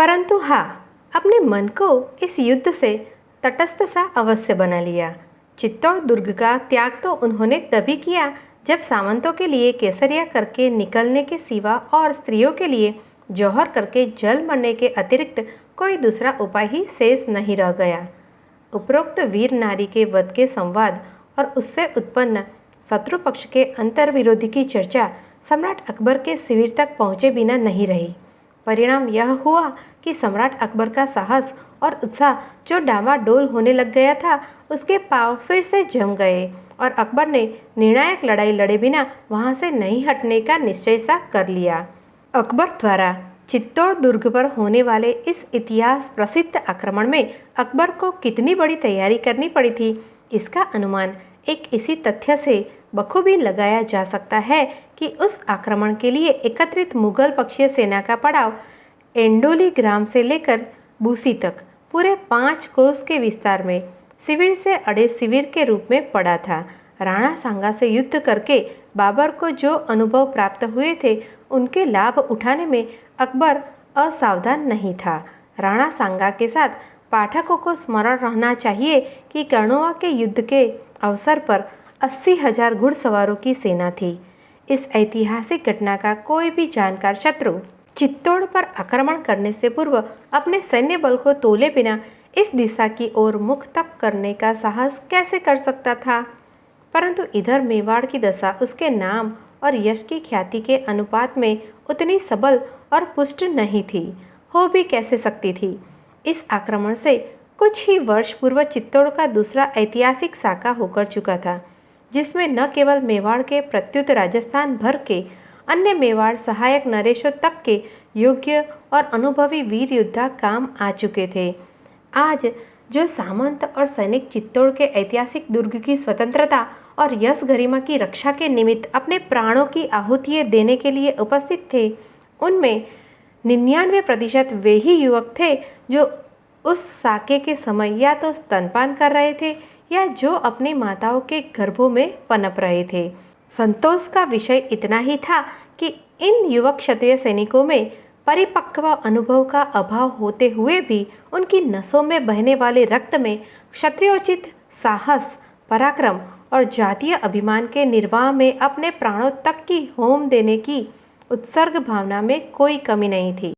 परंतु हाँ, अपने मन को इस युद्ध से तटस्थ सा अवश्य बना लिया। चित्तौड़ दुर्ग का त्याग तो उन्होंने तभी किया जब सामंतों के लिए केसरिया करके निकलने के सिवा और स्त्रियों के लिए जौहर करके जल मरने के अतिरिक्त कोई दूसरा उपाय ही शेष नहीं रह गया। उपरोक्त वीर नारी के वध के संवाद और उससे उत्पन्न शत्रु पक्ष के अंतर्विरोधी की चर्चा सम्राट अकबर के शिविर तक पहुँचे बिना नहीं रही। परिणाम यह हुआ कि सम्राट अकबर का साहस और उत्साह जो डावाडोल होने लग गया था, उसके पांव फिर से जम गए और अकबर ने निर्णायक लड़ाई लड़े बिना वहां से नहीं हटने का निश्चय सा कर लिया। अकबर द्वारा चित्तौड़ दुर्ग पर होने वाले इस इतिहास प्रसिद्ध आक्रमण में अकबर को कितनी बड़ी तैयारी करनी पड़ी थी, इसका अनुमान एक इसी तथ्य से बखूबी लगाया जा सकता है कि उस आक्रमण के लिए एकत्रित मुगल पक्षीय सेना का पड़ाव एंडोली ग्राम से लेकर बूसी तक पूरे 5 कोस के विस्तार में शिविर से अड़े शिविर के रूप में पड़ा था। राणा सांगा से युद्ध करके बाबर को जो अनुभव प्राप्त हुए थे, उनके लाभ उठाने में अकबर असावधान नहीं था। राणा सांगा के साथ पाठकों को स्मरण रहना चाहिए कि कर्णोवा के युद्ध के अवसर पर 80,000 घुड़सवारों की सेना थी। इस ऐतिहासिक घटना का कोई भी जानकार शत्रु चित्तौड़ पर आक्रमण करने से पूर्व अपने सैन्य बल को तोले बिना इस दिशा की ओर मुख तक करने का साहस कैसे कर सकता था। परंतु इधर मेवाड़ की दशा उसके नाम और यश की ख्याति के अनुपात में उतनी सबल और पुष्ट नहीं थी, हो भी कैसे सकती थी। इस आक्रमण से कुछ ही वर्ष पूर्व चित्तौड़ का दूसरा ऐतिहासिक साका होकर चुका था, जिसमें न केवल मेवाड़ के प्रत्युत राजस्थान भर के अन्य मेवाड़ सहायक नरेशों तक के योग्य और अनुभवी वीर योद्धा काम आ चुके थे। आज जो सामंत और सैनिक चित्तौड़ के ऐतिहासिक दुर्ग की स्वतंत्रता और यश गरिमा की रक्षा के निमित्त अपने प्राणों की आहुतियाँ देने के लिए उपस्थित थे, उनमें 99% वे ही युवक थे जो उस साके के समय या तो स्तनपान कर रहे थे या जो अपनी माताओं के गर्भों में पनप रहे थे। संतोष का विषय इतना ही था कि इन युवक क्षत्रिय सैनिकों में परिपक्व अनुभव का अभाव होते हुए भी उनकी नसों में बहने वाले रक्त में क्षत्रियोचित साहस, पराक्रम और जातीय अभिमान के निर्वाह में अपने प्राणों तक की होम देने की उत्सर्ग भावना में कोई कमी नहीं थी।